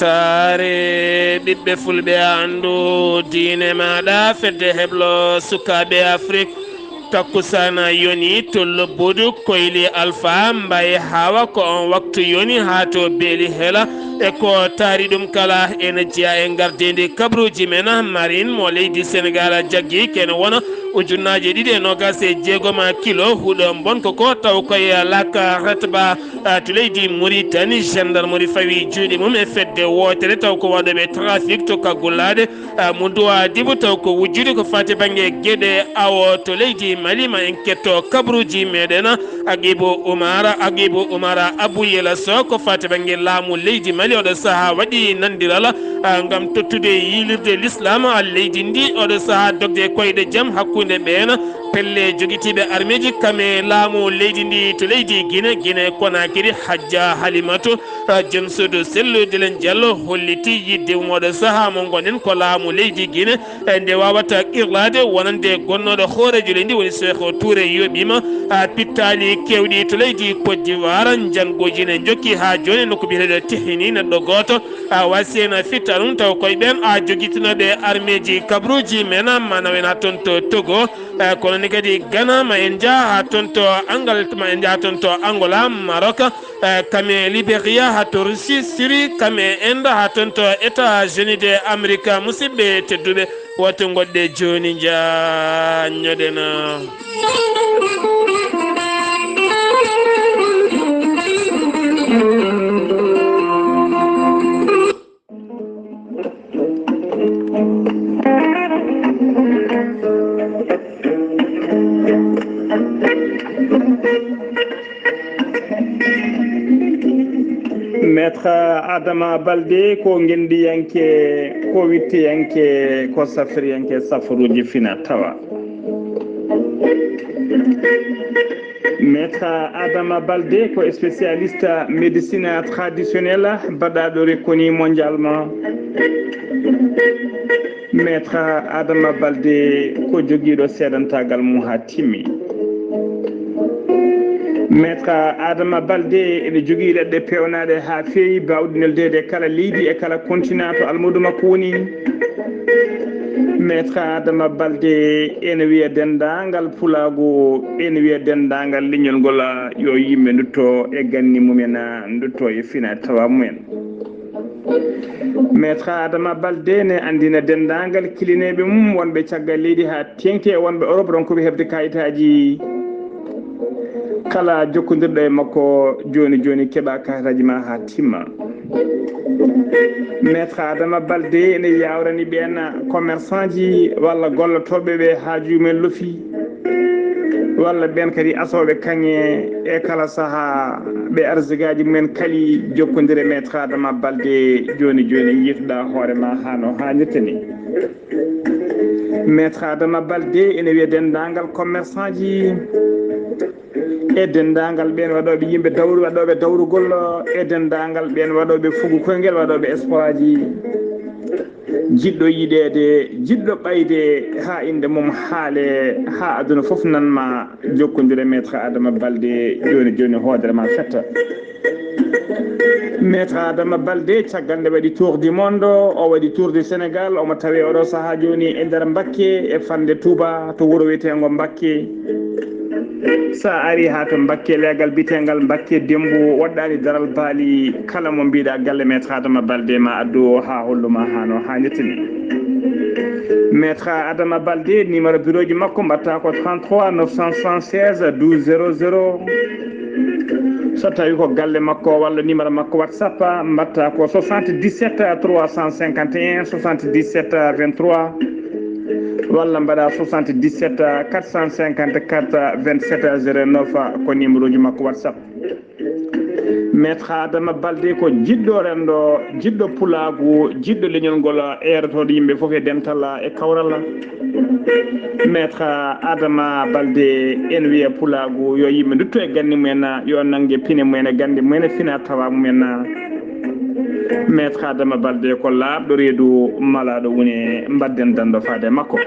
tare ɓiɓɓe fulɓe andu diine maɗa fedde heblo sukaɓe afrique takkusana yoni tollo bodu koyli alpha mbaye hawa ko on waktu yoni ha to beeli hela e ko taari ɗum kala ene jeeya e gardedi kabruji men marine mo leydi sénégal jaggi kene wona ujunnaje 2.6 kilo huuɗo bonko ko taw koye laka retba to leydi mauritanie gendarmerie fawi juuɗe mum e fedde wotere taw ko waɗoɓe trafic to kaggullade mo duwa dibo taw ko wujjude ko fati banggue gueɗe awo to leydi mali ma en ketto kabruji meɗen Agibou Oumar Abouyela Sow ko fati banggue laamu leydi mali oɗo saaha waɗi nandiral gam tottude yilirde l'islam leydi ndi oɗo saaha dogde koyɗe jaam hakkude ɓen pelle joguitiɓe armeji kame laamu leydi ndi to leydi Guinée Conakry Hadja Halimatou Diomsodo Sello Delen Diallo holliti yidde moɗo saaha mo gonen ko laamu leydi Guinée nde wawata qirlade wonande gonnoɗo hoorejo leydi woni Cheikh Touré yoɓima pittali kewɗi to leydi Côte d'Ivoire jangoji ne jokki ha joni nokko biyeteɗo Tihini neɗɗo goto wasiyena fitta ɗum taw koye ɓen joguitinoɓe armeji kabruji men manawena toon to Togo kono ni kadi Ghana ma en jaa ha toon to Angola Maroc kame Libéria ha to Russie Syrie kame Inde ha toon to États-Unis d'Amérique musidɓe tedduɓe woto goɗɗe joni jañoɗen Maître Adama Baldé ko gendiyanke ko wittiyanke ko safriyanke safaruji fina tawa Maître Adama Baldé ko spécialiste médecine traditionnelle baɗaɗo reconnu mondialement Maître Adama Baldé ko joguiɗo seedantagal mum ha timmi Maître Adama Baldé ene jogui leɗɗe pewnaɗe ha feewi bawɗi neldede kala leydi e kala continent to almudo makko woni Maître Adama Baldé ene wiya dendagal pulago ene wiya dendagal leñol ngol yo yimɓe dutto e ganni mumen dutto e fina tawa mumen Maître Adama Baldé ne andina dendagal kilineɓe mum wonɓe caggal leydi ha tengti e wonɓe Europe ronkoɓe hebde kayitaji kala jokkodirɗo e makko joni keɓa kayitaji ma ha timma Maître Adama Baldé ene yawrani ɓen commerçant ji walla gollotoɓe ɓe haaju men loofi walla ɓen kadi asoɓe kaŋe e kala saaha ɓe arsigaji mumen kali jokkodire Maître Adama Baldé joni yittuɗa hoorema hano hannirta ni Maître Adama Baldé ene wiya dendagal commerçant ji e dendagal ɓen waɗoɓe yimɓe dawru waɗoɓe dawrugol e dendagal ɓen waɗoɓe fugu koyguel waɗoɓe espoir ji jiɗɗo yiɗede jiɗɗo ɓayde ha inde mum haale ha aduna foof nanma jokkodire Maître Adama Baldé joni hoodere ma fetta Maître Adama Baldé caggal nde waɗi tour du monde o waɗi tour du Sénégal omo tawi oɗo saaha joni e nder Mbacké e fande Touba to wuuro wiyetego Mbacké sa ari ha to Mbacké leegal bitegal Mbacké Dembo waɗɗani daral baali kala mo mbiɗa galle Maître Adama Baldé ma addu ha holluma hano hannirta ni Maître Adama Baldé numéro bureau ji makko mbatta ko 33 976 12 00 so tawi ko galle makko walla numéro makko WhatsApp mbatta ko 77 351 77 23 walla mbaɗa 77 454 27 09 ko numéro ji makko WhatsApp Maître Adama Baldé ko jiɗɗo rendo jiɗɗo pulagu jiɗɗo leñol ngol eerotoɗo yimɓe foof e dental e kawral Maître Adama Baldé en wiya pulagu yo yimɓe dutto e gandi mumen yo nangge pine mumen e gandi mumen e fina tawa mumen Maître Adama Baldé ko laaɓɗo reedu malaɗo woni mbadden dando faade makko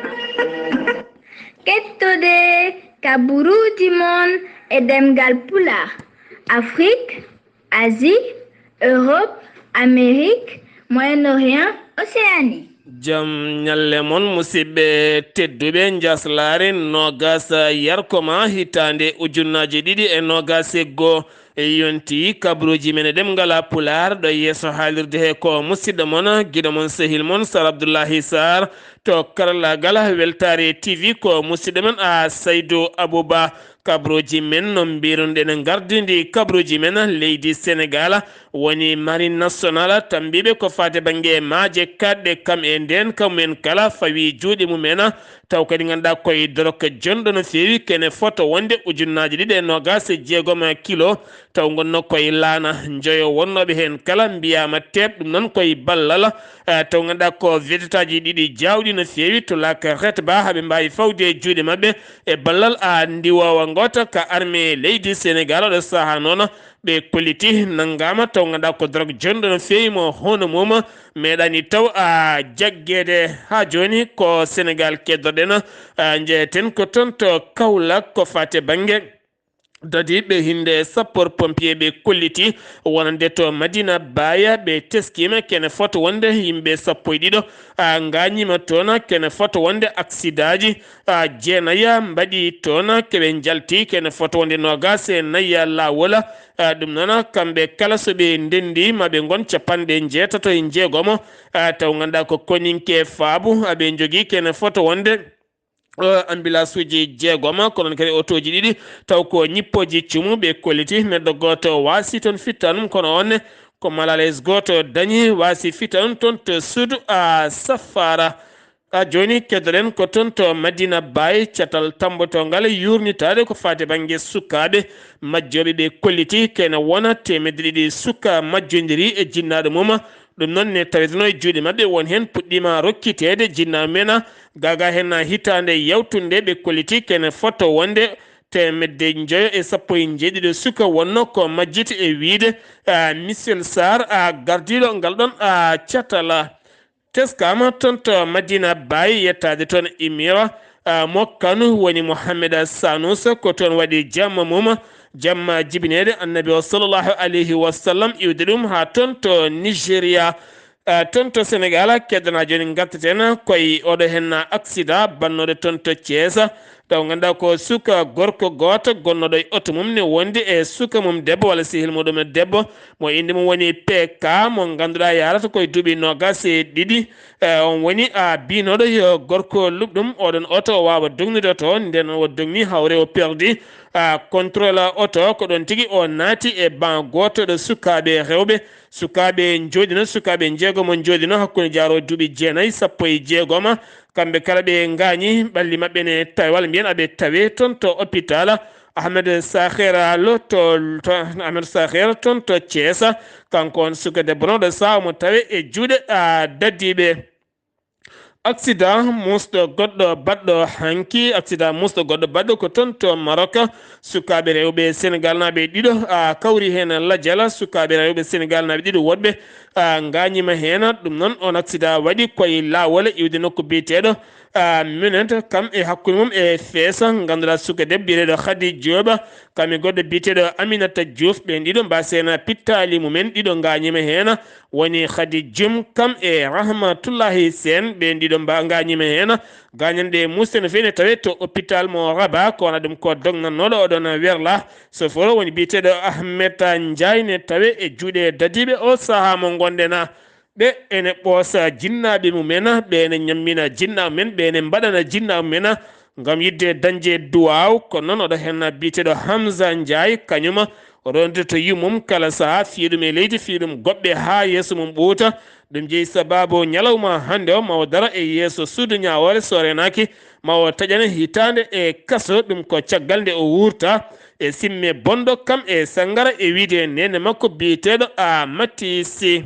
kettude kaburuji mon e demgal pulaar Afrique Asie Europe Amérique Moyen-Orient, Océanie. jam nyalle mon musidɓe tedduɓe jaslare nogas yarkoma hitande ujunnaje ɗiɗi e nogas e goo e yonti kabruji men ɗem ngala pular ɗo yeeso haalirde he ko musidɗo mon guiɗo mon sehil mon sar abdoullahi sar to karallagal weltare tv ko musidɗo men a saydou abouba kabroji men no mbiruɗen e gardidi kabroji men leydi sénégal woni marine national tambiɓe ko fate banggue maaje kaɗɗe kam e nden kamumen kala fawi juuɗe mumen taw kadi ganduɗa koye doroka jonɗo no fewi kene photo wonde ujunnaje ɗiɗi e nogas e jeegom kilo taw gonno koye laana joyo wonnoɓe hen kala mbiyama teɓ ɗum noon koye ballal taw ganduɗa ko vedetaji ɗiɗi jawɗi no fewi to laka retba haaɓe mbawi fawde e juuɗe mabɓe e ballal a ndiwowa gota ka armée leydi sénégal oɗo saaha noon ɓe kolliti nanggama taw ganduɗa ko drogue jonɗo no fewi mo hono mum meeɗani taw a jaggede ha joni ko sénégal keddoɗen jeeyeten ko toon to Kaolack ko fate banggue dadi ɓe hinde sapeur pompier ɓe kolliti wonande to Madina Baya ɓe teskima kene foto wonde yimɓe sappo e ɗiɗo gañima toon kene foto wonde accident ji jeenaya mbaɗi toon keɓe jalti kene foto wonde nogas e nayya lawol ɗum noon kamɓe kala soɓe ndendi maɓe gon capanɗe jeetato e jeegomo taw ganduɗa ko koninke faabu aɓe jogui kene foto wonde ambulance uji jeegom kono kadi auto ji ɗiɗi taw ko ñippoji cumu ɓe kolliti neɗɗo goto wasi toon fittanum kono onne ko malalaise goto dañi wasi fittanum toon to suudu a safara joni keddoɗen ko toon to Madina Baye catal tambotongal yurnitade ko fate banggue sukaɓe majjoɓe ɓe kolliti kene wona temedde ɗiɗi suka majjodiri e jinnaɗo mum ɗum noon ne taweteno e juuɗe mabɓe won hen puɗɗima rokkitede jinnaɓe men gaga hen hitande yawtunde ɓe kolliti kene photo wonde temedde joyo e sappo e jeeɗiɗo suka wonno ko majjiti e wiide Michel Sarr gardiɗo ngal ɗon catala teskama toon to Madina Baye yettade toon imira mo kanu woni Mouhamed Sanousa ko toon waɗi jamma mum jamma jibinede annabi o sallllahu alayhi wa sallam iwde ɗum ha toon to Nigéria toon to Sénégal keddana joni garteten koye oɗo hen accident bannoɗo toon to Thiés taw ganduɗa ko suka gorko goto gonnoɗo e auto mum ne wondi e suka mum debbo walla sehil muɗum debbo mo inde mum woni PK mo ganduɗa yarata koye duuɓi nogas e ɗiɗi on woni binoɗo yo gorko luɓɗum oɗon auto o wawa dognude to nden o dogni hawre o perdi contrôle auto ko ɗon tigui o naati e ban goto ɗo sukaɓe rewɓe sukaɓe joɗino sukaɓe jeegomo joɗino hakkude jaaro duuɓi jeenayyi sappo e jeegom kamɓe kala ɓe gañi ɓalli mabɓe ne tawi walla mbiyen aɓe tawe toon to hôpital Ahmed Saher Allo to Ahmed Saher toon to Thiés kanko on suka debbo noon ɗo saha mo tawe e juuɗe daddiɓe accident musɗo goɗɗo baɗɗo hanki accident musɗo goɗɗo baɗɗo ko toon to Maroc sukaɓe rewɓe Sénégal naɓe ɗiɗo kawri hen ladial sukaɓe rewɓe Sénégal naɓe ɗiɗo woɗɓe gañima hen ɗum noon on accident waɗi koye lawol iwde nokku biyeteɗo minute kam e hakkude mum e feesa ganduɗa suka debbo biyeteɗo Khady Diop kam e goɗɗo biyeteɗo Aminata Diouf ɓen ɗiɗo mbasena pittali mumen ɗiɗo gañima hen woni Khady Dioum kam e Rahmatullahi Sène ɓen ɗiɗo gañima hen gañanɗe muste no fewi ne tawe to hôpital mo Rabat ko wona ɗum ko dognannoɗo oɗon werla soforo woni biyeteɗo Ahmed Ndiaye ne tawe e juuɗe dadiɓe o saaha mo gonɗen ɓe ene ɓoosa jinnaɓe mumen ɓe ene ñammina jinnaɓe men ɓe ene mbaɗana jinnaɓe men gam yidde dañde duwaw kono noon oɗo hen biyeteɗo Hamza Ndiaye kañum oɗon to yimmum kala saaha fiiɗum e leydi fiiɗum goɓɓe ha yeeso mum ɓuuta ɗum jeeyi sababu ñalawma hande o mawo dara e yeeso suudu ñawore so renaki mawo taƴana hitande e kaso ɗum ko caggal nde o wurta e simme bonɗo kam e sangara e wiide nene makko biyeteɗo Matisi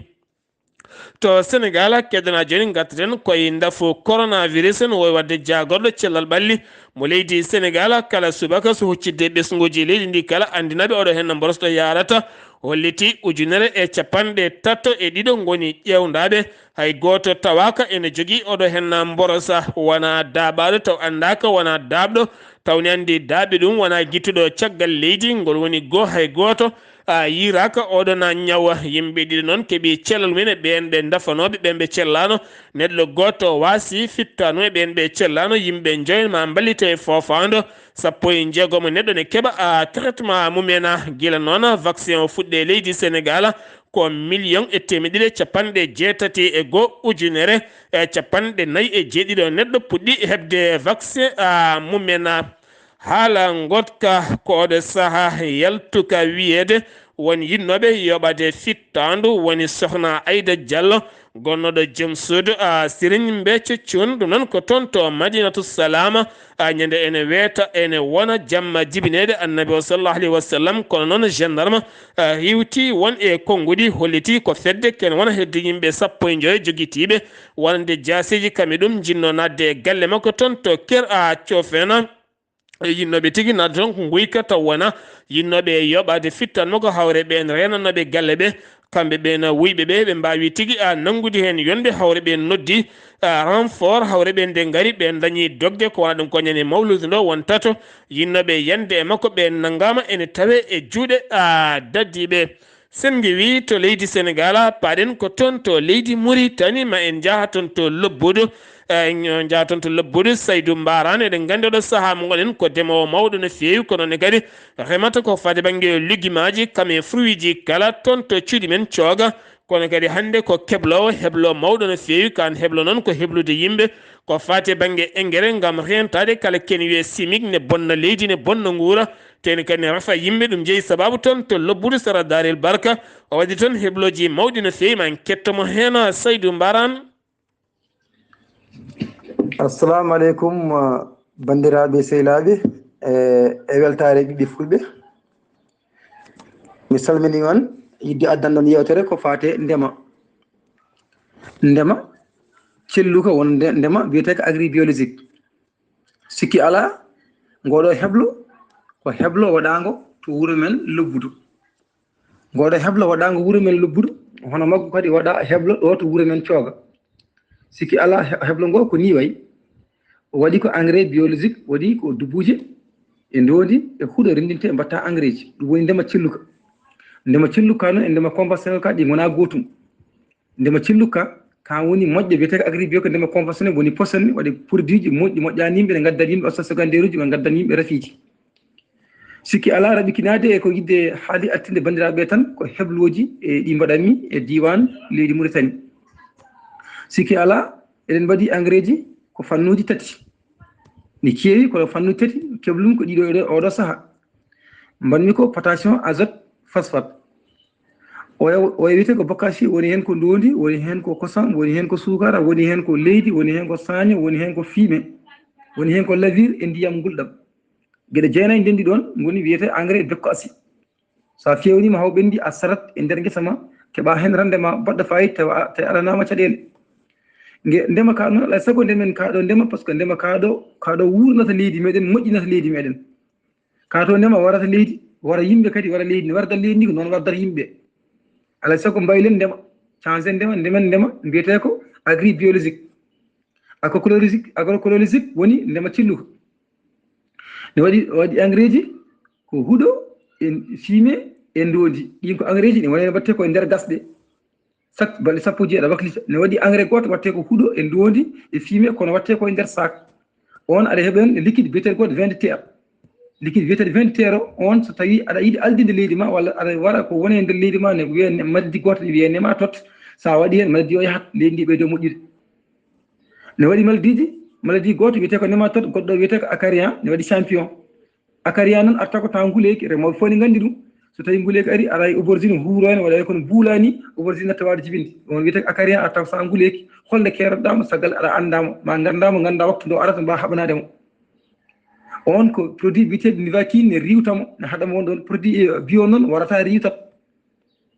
to Sénégal keddana joni gattaten koye ndafu coronavirus no wowi wadde jagorɗo cellal ɓalli mo leydi Sénégal kala subaka so huccidde ɓesguji leydi ndi kala andinaɓe oɗo hen no borosɗo yarata holliti ujunere e capanɗe tatto e ɗiɗo goni ƴewdaɓe hay goto tawaka ene jogui oɗo hen borosa wona daaɓaɗo taw andaka wona dabɗo tawni andi daaɓe ɗum wona guittuɗo caggal leydi ngol woni go hay goto yiraka oɗona ñawa yimɓe ɗiɗi noon keeɓi cellal mumen e ɓen ɓe dafanoɓe ɓen ɓe cellano neɗɗo goto wasi fittano e ɓen ɓe cellano yimɓe joyen ma ballite e fofando 16 neɗɗo ne keeɓa traitement mumena guila noon vaccin o fuɗɗe leydi Sénégal ko 1,781 ujunere e 4 neɗɗo puɗɗi hebde vaccin mumena haala gotka ko oɗo saaha yaltuka wiyede woni yinnoɓe yoɓade fittandu woni sohna Aïda Diallo gonnoɗo joom suudu Serigne Béthio Thioune ɗum noon ko toon to Madinatou Salama ñande ene weeta ene wona jamma jibinede annabi o sallallahu alayhi wa sallam kono noon gendarme hiwti won e konngudi holliti ko fedde ken wona hedde yimɓe 15 joguitiɓe wonde jasiji kamɓe ɗum jinno nadde e galle makko toon to Ker Thiofena yinnoɓe tigui nadde toon ko guyka taw wona yinnoɓe yoɓade fittanmo ko hawre ɓen renanoɓe galle ɓe kamɓe ɓen wuyɓe ɓe mbawi tigui nanggude hen yonde hawre ɓe noddi renfort hawre ɓe nde gaari ɓe dañi dogde ko wona ɗum ko ñande mawlude ndo won tato yinnoɓe yande e makko ɓe naggama ene tawe e juuɗe daddiɓe sen gewi to leydi Sénégal paɗen ko toon to leydi Mauritanie ma en jaaha toon to Lobbudu jaa toon to Lobbudu Saydou Mbarane eɗen gandi oɗo saaha mo gonen ko ndemowo mawɗo no fewi kono ne kadi remata ko fade banggue lugguimaji kam e fruit ji kala toon to cuuɗi men cooga kono kadi hande ko keblowo heblo mawɗo no fewi kan heblo noon ko heblude yimɓe ko fate banggue engrais gam rentade kala ken wiye chimique ne bonna leydi ne bonna guura teni kadi ne rafa yimɓe ɗum jeeyi sababu toon to Lobbudu Sara Darel Barka o waɗi toon hebloji mawɗi no fewi ma en kettomo hen Saydou Mbarane. Assalamu aleykum bandiraɓe sehilaɓe e weltare ɓiɓɓe fulɓe mi salmini on yidde addan ɗon yewtere ko fate ndema celluka won ndema wiyete ko agribiologique sikki ala ngoɗo heblo ko heblo waɗago to wuuro men Lobbudu ngoɗo heblo waɗago wuuro men Lobbudu hono makko kadi waɗa heblo ɗo to wuuro men Cooga sikki ala heblo ngo ko ni wayi o waɗi ko engrais biologique waɗi ko dubuje e ndondi e huuɗo rendinte mbatta engrais ji ɗum woni ndema celluka noon e ndema conventionnel ka ɗi gona gotum ndema celluka ka woni moƴƴo wiyete ko agribio ko ndema conventionnel woni posone waɗi produit ji moƴƴi moƴƴanimɓe ɗe gaddat yimɓe osta secondaire uji ɓe gaddat yimɓe rafiji sikki ala raɓikinade e ko yidde haali attinde bandiraɓe tan ko hebloji e ɗi mbaɗanmi e diwan leydi Mauritanie sikki ala eɗen mbaɗi engrais ji ko fannuji tati ni keewi kono fannuji tati keblum ko ɗiɗo oɗo saaha mbanmi ko potassium azote phosphate o wiyete ko bokkasi woni hen ko ndondi woni hen ko kosam woni hen ko sukara woni hen ko leydi woni hen ko saño woni hen ko fumier woni hen ko levure e ndiyam gulɗam gueɗe jeenayyi ndendi ɗon goni wiyete engrais bekko asi sa fewnima haw ɓendi a sarat e nder guesa ma keeɓa hen rendement baɗɗo fayida tawi alanama caɗele ndema ka noon alay saago ndemen kaɗo ndema par ce que ndema kaɗo wurnata leydi meɗen moƴƴinata leydi meɗen kato ndema warata leydi wara yimɓe kadi wara leydi warda leydi ndi ko noon wardata yimɓe alay saago mbaylen ndema changé ndemen ndema mbiyete ko agribiologique agroécologique woni ndema celluka ne waɗi engrais ji ko huuɗo e fumier e ndondi ɗin ko engrais ji ɗi woni watte koye nder gasɗe chaque balɗe sappo jeeɗa waklita ne waɗi engrais goto watte ko huuɗo e ndondi e fumier kono watte koye nder sac on aɗa heɓen liquide biyetede goto 20 terre liquide wiyetede 20 terre on so tawi aɗa yiiɗi aldinde leydi ma walla aɗa waɗa ko woni e nder leydi ma ne wiye maddi goto ne wiye nématote sa waɗi hen maladie o yahat leydi ndi ɓeydo moƴƴude ne waɗi maladie goto wiyete ko nématote goɗɗo wiyete ko acarian ne waɗi champion acarian noon arta ko taw nguleyki remoɓe fof ne gandi ɗum so tawi nguleyki ari aɗa aubergine huurani waɗa kono buulani aubergine natta wawde jibinde on wiyete ko acarian arta ko sa nguleyki holde keroɗamo sagal aɗa andamo ma gandamo ganda waktu ndo arata mba haɓanademo on ko produit biteɗo nivaquine ne riwtamo ne haɗamo won ɗon produit bio noon warata riwtat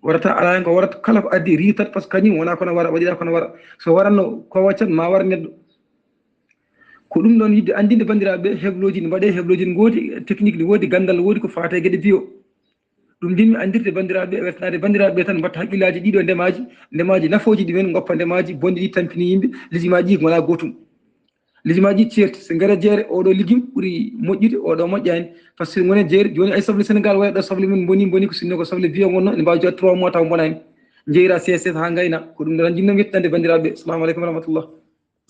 warata ala hen ko warata kala ko addi riwtat par ce que kañum wona kono wara waɗiɗa kono wara so waranno ko waccat ma war neɗɗo ko ɗum ɗon yidde andinde bandiraɓe hebloji ne mbaɗe hebloji ne goodi technique ne woodi gandal woodi ko fate gueɗe bio ɗum ndinmi andirde bandiraɓe weltanade bandiraɓe tan mbatta haqqillaji ɗiɗo ndemaji nafoji ɗi men goppa ndemaji bonɗi ɗi tampini yimɓe lijumaji ɗi wona gotum lijumaji certi so ngara jeere oɗo liggim ɓuuri moƴƴude oɗo moƴƴani par ce que ngone jeeri joni ay soble Sénégal waɗa soble mum boni ko sinno ko soble bio gonno ne mbawi jodde 3 mois taw bonani jeeyira CSS ha gayna ko ɗum tan jinno yettande bandiraɓe assalamu aleykum wa rahmatullah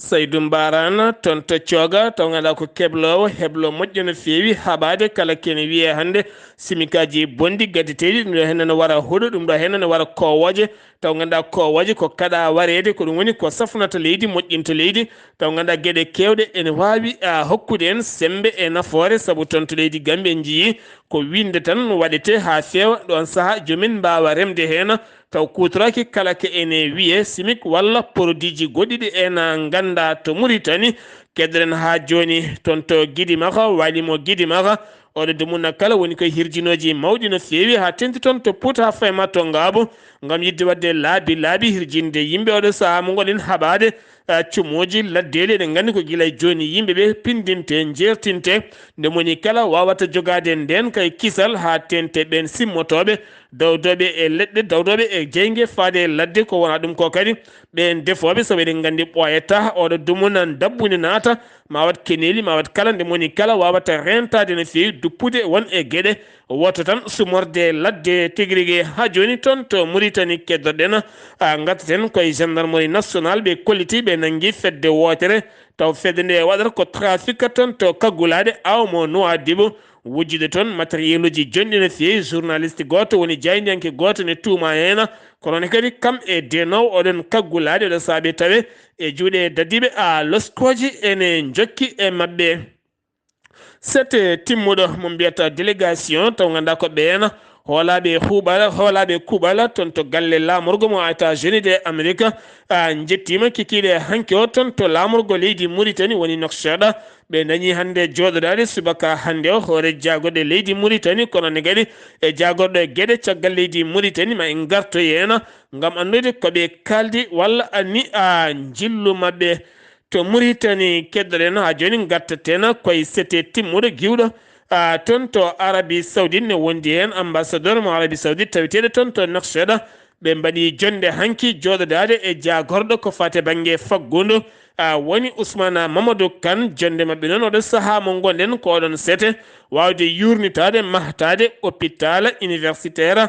Saydou Mbarana toon to cooga taw ganduɗa ko keblowo heblo moƴƴo no feewi haɓade kala kene wiye hannde simikaji bondi gaddeteɗi ɗum ɗo henna wara huuɗo ɗum ɗo henna wara kowoje taw ganduɗa kowoje ko kaɗa warede ko ɗum woni ko safnata leydi moƴƴinta leydi taw ganduɗa gueɗe kewɗe ene wawi hokkude en sembe e nafoore saabu toon to leydi Gambie en jii ko winde tan waɗete ha feewa ɗon saaha jomin mbawa remde hen taw kutoraki kala ke ene wiye simik walla produit ji goɗɗiɗi en ganda to Mauritanie kedren ha joni toon to Guidimaka walimo Guidimaka oɗo dumuna kala woni koye hirjinoji mawɗi no feewi ha tenti toon to Pout ha fayma to Ngabo gam yidde wadde laabi hirjinde yimɓe oɗo saaha mo gonɗen haɓade cumoji laddeli eɗen gandi ko guilay joni yimɓeɓe pindinte jertinte nde moni kala wawata jogade nden kay kisal ha tente ɓen simmotoɓe dawdoɓe e leɗɗe dawdoɓe e jeygue faade ladde ko wona ɗum ko kadi ɓen defoɓe saabu eɗen gandi ɓoyata oɗo dumunan dabbuni naata ma wat keneli ma wat kala nde moni kala wawata rentade no fewi duppude won e gueɗe woto tan sumorde ladde tiguirigui ha joni toon to Mauritanie keddoɗen gattaten koye gendarmerie nationale ɓe kolliti ɓe nangui fedde wotere taw fedde nde waɗata ko trafic toon to kaggulade awmo Nouadhibou wujjude toon matériel uji jonɗi no fewi journaliste goto woni jaydiyanke goto ne tuuma hen kono kadi kam e denowo oɗon kaggulade oɗo saabe tawe e juuɗe dadiɓe loskoji ene jokki e mabɓe sete timmuɗo mo mbiyata délégation taw ganduɗa ko ɓeena hoolaɓe kuuɓala toon to galle lamorgo mo États-Unis de Amérique jettima kikiɗe hanki o toon to lamorgo leydi Mauritanie woni Nouakchott ɓe dañi hande joɗoɗade subaka hande o hoore jagoɗe leydi Mauritanie kono ne kadi e jagorɗo gueɗe caggal leydi Mauritanie ma en gartoy hen gam andude koɓe kaldi walla ni jillu mabɓe to Mauritanie keddoɗen ha joni gattaten koye sete timmuɗo giwɗo toon to Arabie Saoudite ne wondi hen ambassadeur mo Arabie Saoudite taweteɗo toon to Nouakchott ɓe mbaɗi jonde hanki joɗodade e jagorɗo ko fate banggue faggudu woni Ousmane Mamadou Kane jonde mabɓe noon oɗo saaha mo gonɗen ko oɗon sete wawde yurnitade mahtade hôpital universitaire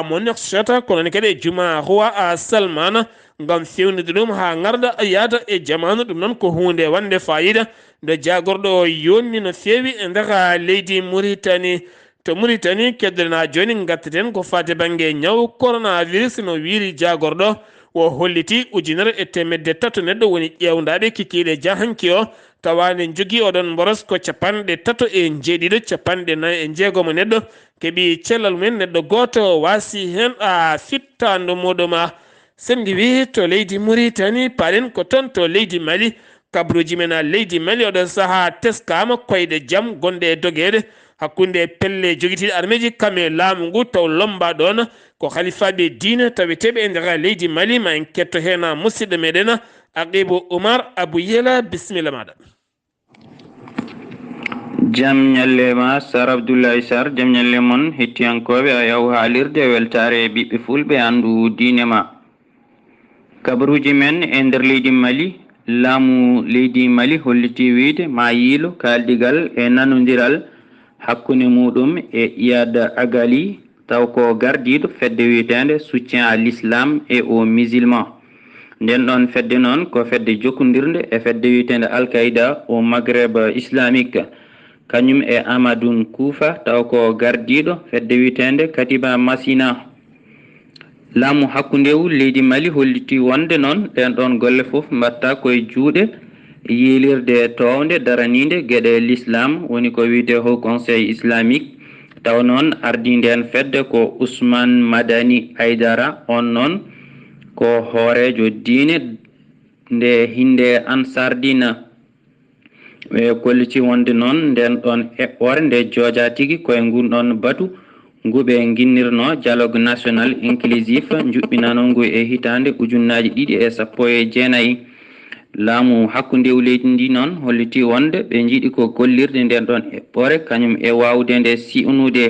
mo Nouakchott kono kadi e Juma Roi Salmane gam fewnude ɗum ha garda yaada e jamanu ɗum noon ko hunde wande fayida nde jagorɗo o yonni no fewi e nder leydi Mauritanie to Mauritanie keddoɗen joni gattaten ko fate banggue ñaw coronavirus no wiiri jagorɗo o holliti 1,3 neɗɗo woni ƴewdaɓe kikiɗe jahanki o tawane jogui oɗon boros ko 37 capanɗe neɗɗo keeɓi cellal mumen neɗɗo goto wasi hen fittando muɗum sen wi to leydi Mauritanie paren ko toon to leydi Mali kabruji men leydi Mali oɗo saaha teskama koyɗe jaam gonɗe e doguede hakkunde pelle joguitiɗe armeji kame laamu ngu taw lomba ɗon ko khalifaɓe diine taweteɓe e nder leydi Mali ma en ketto hen musidɗo meɗen Aqibou Oumar Abou Yela bisimilla maɗa jam ñalle ma Sar Abdoulaye Sar jam ñalle mon hettiyankoɓe a yaw haalirde weltare ɓiɓɓe fulɓe andu diine ma kabaruji men e nder leydi Mali laamu leydi Mali holliti wiide ma yiilo kaldigal e nanodiral hakkunde muɗum e Iyad Agali taw ko gardiɗo fedde wiyetende soutien à l'islam et aux musulmans nden ɗon fedde noon ko fedde jokkodirde e fedde wiyetende Al-Qaïda au Maghreb islamique kañum e Amadoun Koufa taw ko gardiɗo fedde wiyetende Katiba Masina laamu hakkundewu leydi Mali holliti wonde noon ɗen ɗon golle fof mbatta koye juuɗe yilirde towde daranide gueɗe l'islam woni ko wiyete Haut Conseil islamique taw noon ardinden fedde ko Ousmane Madani Aydara on noon ko hoorejo diine nde hinde Ansardina ɓe kolliti wonde noon nden ɗon eɓɓore nde jooja tigui koye ngun ɗon batu nguɓe guinnirno dialogue national inclusif juɓɓinano ngu e hitande 2019 laamu hakkundewu leydi ndi noon holliti wonde ɓe jiiɗi ko gollirde nden ɗon eɓɓore kañum e wawde nde si'unude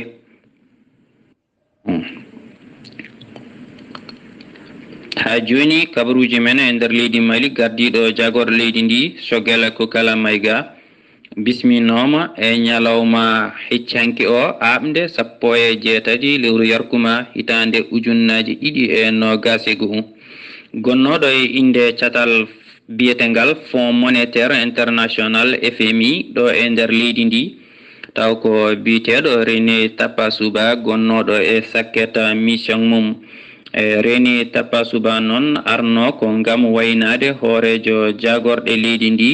ha joni kabaruji men e nder leydi Mali gardiɗo jagor leydi ndi Choguel Kokala Maïga bisminoma e nyalawma heccanki o aɓde 17 lewru yarkuma hitande ujunnaji 2021 gonnoɗo e inde catal biyetengal Fonds monétaire international FMI ɗo e nder leydi ndi taw ko biteɗo René Tapasuba gonnoɗo e sakketa mission mum René Tapasuba non arno ko ngam waynade hoorejo jagorɗe leydi ndi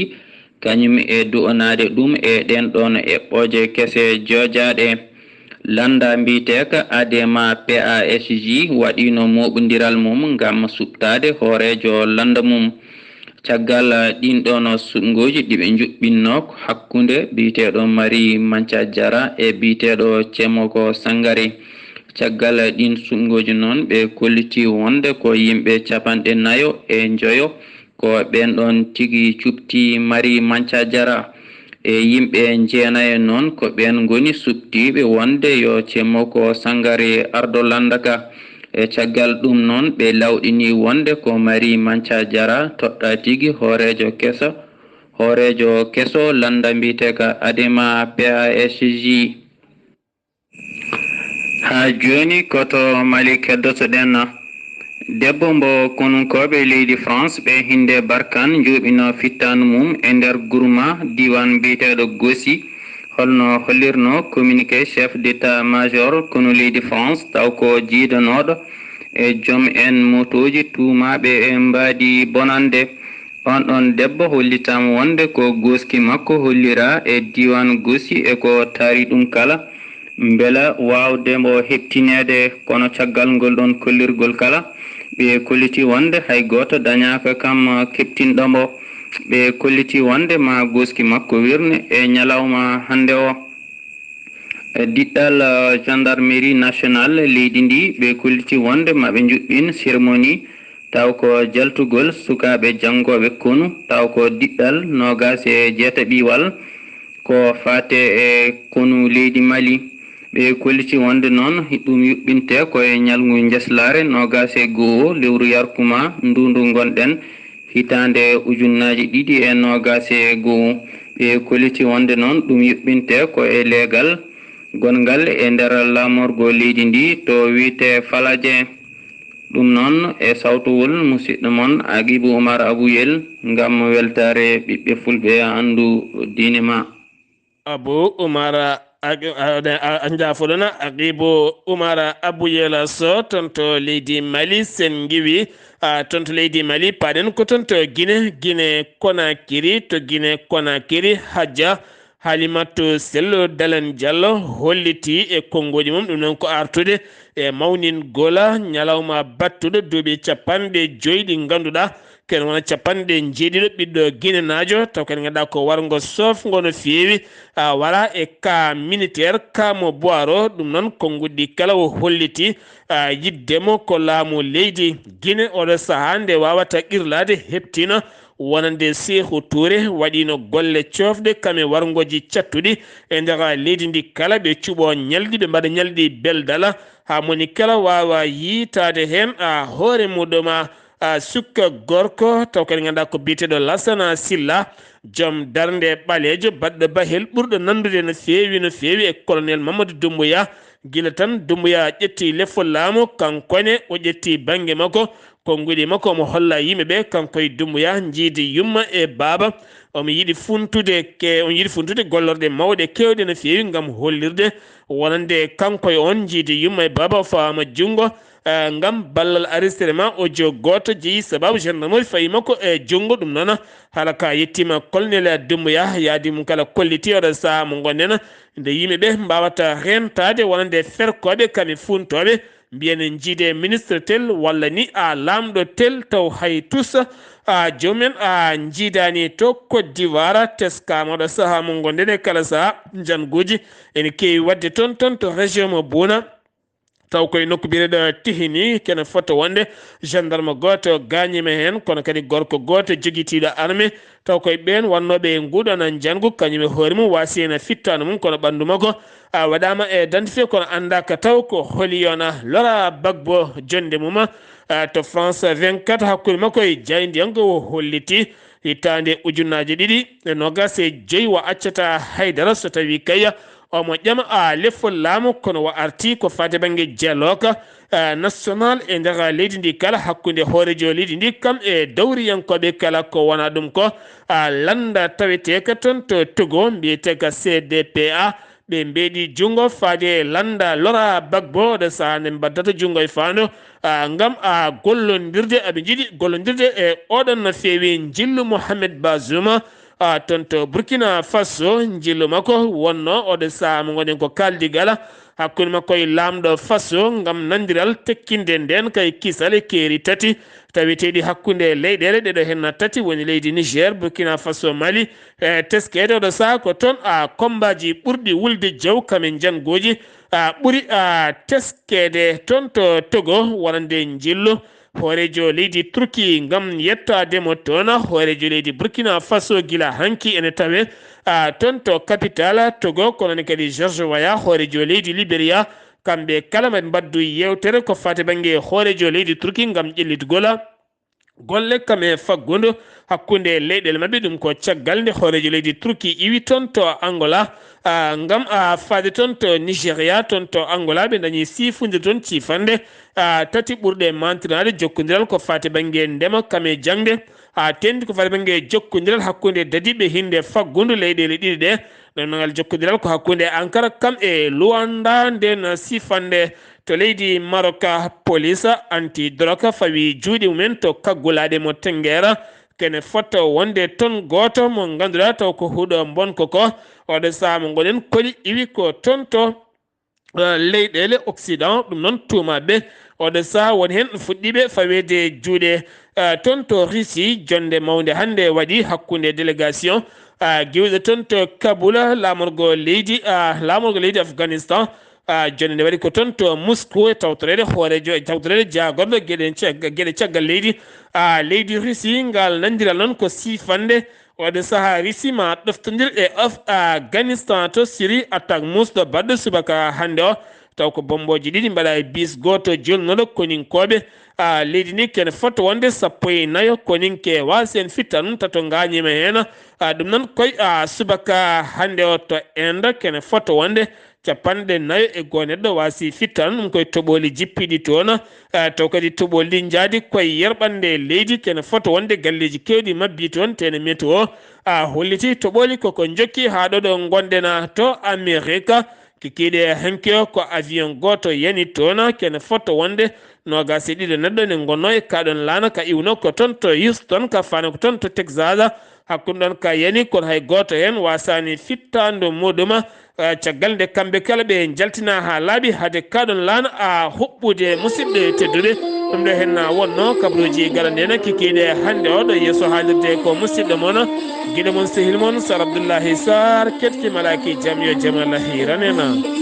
kañum e du'onade ɗum e ɗen ɗon eɓɓoje kese jojaɗe landa mbiteka adema PASJ waɗino moɓodiral mum ngam suɓtade hoorejo landa mum caggal ɗin ɗon suɓgoji ɗiɓe juɓɓinno hakkunde biteɗo Marie Manca Diarra e biteɗo Cemoko Sangare caggal ɗin suɓgoji noon ɓe kolliti wonde ko yimɓe 49 ko ɓen ɗon tigi cuɓti Marie Manca Diarra e yimɓe jeenaye noon ko ɓen goni suɓtiɓe wonde yo Cemoko Sangare ardo landaka e caggal ɗum noon ɓe lawɗini wonde ko Marie Manca Diarra toɗɗa tigi hoorejo keso landa mbiteka adema PASJ ha joni koto Mali keddotoɗen debbo mbo konunkoɓe leydi France ɓe hinde Barkane juuɓino fittanu mum e nder gourma diwan mbiteɗo Gossi holno hollirno communiqué chef d'état major kono leydi France taw ko jiidanoɗo e joom en motoji tuumaɓe e mbaadi bonande on ɗon debbo hollitama wonde ko goski makko hollira e diwan Gossi e ko taari ɗum kala beela wawde mbo heptinede kono caggal ngol ɗon kollirgol kala ɓe kolliti wonde hay goto dañaka kam keptinɗomo ɓe kolliti wonde ma goski makko wirne e ñalawma hande o diɗɗal gendarmerie nationale leydi ndi ɓe kolliti wonde maɓe juɓɓin cérémonie taw ko jaltugol sukaɓe janggoɓe konu taw ko diɗɗal 27 ko fate e konu leydi Mali ɓe kolliti wonde noon ɗum yuɓɓinte koye ñalngu jeslare 21 lewru yarkuma ndundu gonɗen hitande ujunnaji 2021 ɓe kolliti wonde noon ɗum yuɓɓinte koye leegal gongal e nder lamorgo leydi ndi to wiite Faladien ɗum noon e sawtowol musidɗo moon Agibou Oumar Abouyel ngam weltare ɓiɓɓe fulɓe andu diine ma. Abou Oumar anjafoɗona Agibou Oumar Abouyel so tonto leydi Mali sen giwi tonto leydi Mali paɗen ko tonto Guinée Conakry to Guinée Conakry Hadja Halimatu Sello Dalen Diallo holliti e kongoji mum ɗum noon ko artude e mawnin gola ñalawma battuɗo duuɓi 50 ɗi ganduɗa ken wona 50 ɓiɗɗo Guinée najo taw ken ganduɗa ko wargo sofgo no feewi wala e cas militaire cas mo boiro ɗum noon konguɗi kala o holliti yiddemo ko laamu leydi Guinée oɗo saaha nde wawata qirlade heptino wonande Sékou Touré waɗino golle cofde kame wargoji cattuɗi e nder leydi ndi kala ɓe cuɓo ñalɗi ɓe mbaɗa ñalɗi beldala ha moni kala wawa yitade hen hoore muɗum sukka gorko taw kadi ganduɗa ko biteɗo Lassana Silla joom darde ɓalejo baɗɗo bahel ɓurɗo nandude no feewi e colonel Mamadou Doumbouya gila tan Doumbouya ƴetti lefol laamu kankone o ƴetti banggue makko konguɗi makko omo holla yimɓeɓe kankoye Doumbouya jiidi yumma e baaba omo yiiɗi funtude gollorɗe mawɗe kewɗe no feewi gam hollirde wonande kankoye on jiidi yumma e baaba o fawama junggo ngam ballal arrestema audio goto jeeyi sababu gendarmerie fayi makko e junggo ɗum noon haala ka yettima colonel Doumbouya yaadi mum kala kolliti oɗo saaha mo gonɗen nde yimɓeɓe mbawata rentade wonande ferkoɓe kame funtoɓe mbiyen jiide ministre tel walla ni lamɗo tel taw hay tusa jomumen jiidani to Côte d'Ivoire teskama ɗo saaha mo gonɗen e kala saaha janguji ene kewi wadde toon to région mo Bouna taw koye nokku biyeɗo Tihini kene foto wonde gendarme goto gañima hen kono kadi gorko goto joguitiɗo armé taw koye ɓen wannoɓe nguɗon jangu kañum e hoore mum wasi hen fittano mum kono ɓandu makko waɗama identifié kono andaka taw ko holi yona lora bagbo jonde mum to France 24 hakkude makko e Jayndiyanko holliti hitande ujunnaje ɗiɗi e nogas e joyi wa accata haydara so tawi kaya omo ƴama leffol laamu kono wa arti ko fate banggue dialogue national e nder leydi ndi kala hakkude hoorejo leydi ndi kam e dawriyankoɓe kala ko wona ɗum ko landa taweteka toon to Togo mbiyeteka CDPA ɓe mbeeɗi junngo faade landa lora bagbo de sa ne mbaddata junngo e faano ngam gollondirde aɓe jiiɗi gollondirde e oɗon no feewi jillu Mohamed Bazoum toon to Burkina Faso jillu makko wonno oɗo saha mo gonen ko kaldigala hakkude makko e lamɗo Faso ngam nandiral tekkinde nden kay kisale keeri tati taweteɗi hakkude leyɗele ɗeɗo hen tati woni leydi Niger, Burkina Faso, Mali teskede oɗo saha ko toon kombaji ɓurɗi wulde jaw kamen jangoji ɓuuri teskede toon to Togo wonande jillu hoorejo leydi Turki ngam yettademo toon hoorejo leydi Burkina Faso gila hanki ene tawe toon to capital Togo kono kadi George Weah hoorejo leydi Liberia kamɓe kala ɓe mbaddu yewtere ko fate banggue hoorejo leydi Turki ngam ƴellitgola golle kam e faggudu hakkude leyɗele mabɓe ɗum ko caggal nde hoorejo leydi Turki iwi toon to Angola ngam faade toon to Nigéria toon to Angola ɓe dañi sifunde toon cifande tati ɓurɗe mantinade jokkodiral ko fate banggue ndema kame jangde tendi ko fate banggue jokkodiral hakkude dadiɓe hinde faggudu leyɗele ɗiɗi ɗe ɗon ngal jokkodiral ko hakkude Ankara kam e Luanda nden sifande to leydi Maroc police anti drogue fawi juuɗe mumen to kaggulaɗe mo Tengera kene fotto wonde ton goto mo ganduɗa taw ko huuɗo bonko ko oɗo saha mo gonen koli iwi ko toon to leyɗele Occident ɗum noon tumaɓe oɗo saha woni hen fuɗɗiɓe fawede juuɗe toon to Russie jonde mawde hande waɗi hakkude délégation giwɗe toon to Kaboul lamorgo leydi Afghanistan jonde nde waɗi ko toon to Moscou e tawtorede hoorejo e tawtorede jagorɗo gueɗe caggal leydi Russie ngal nandiral noon ko sifande oɗo saha Russie ma ɗoftodir e Afghanistan to Syrie attaque musɗo baɗɗo subaka hande o taw ko bomboji ɗiɗi mbaɗa e bis goto jolnoɗo koninkoɓe leydi ni kene fotto wonde 14 koninke wasi en fitta ɗum tato gañima hen ɗum noon koye subaka hande o to Inde kene fotto wonde 49 e goneɗɗo wasi fittan ɗum koye toɓoli jippiɗi toon taw kadi toɓoli ɗi jaadi koye yerɓande leydi kene foto wonde galleji kewɗi mabbi toon tene météo holliti toɓoli koko jokki ha ɗoɗo gondena to Amérique kikiɗe hanke ko avion goto yani toon kene foto wonde nogasi ɗiɗi neɗɗo ne gonno e kaɗon laana ka iwno ko toon to Houston ka fano ko toon to Texas hakkude ɗon ka yani kono hay goto hen wasani fittando muɗum caggal nde kamɓe kala ɓe jaltina ha laaɓi hade kaɗon laana huɓɓude musidɓe tedduɗe ɗum ɗo hen wonno kabaruji galandena kikiɗe hande o ɗo yesso haalirde ko musidɗo moon guiɗo moon sehil moon Sar Abdoullahi Sarr ketki malaki jaam yo jaam Allah hiranena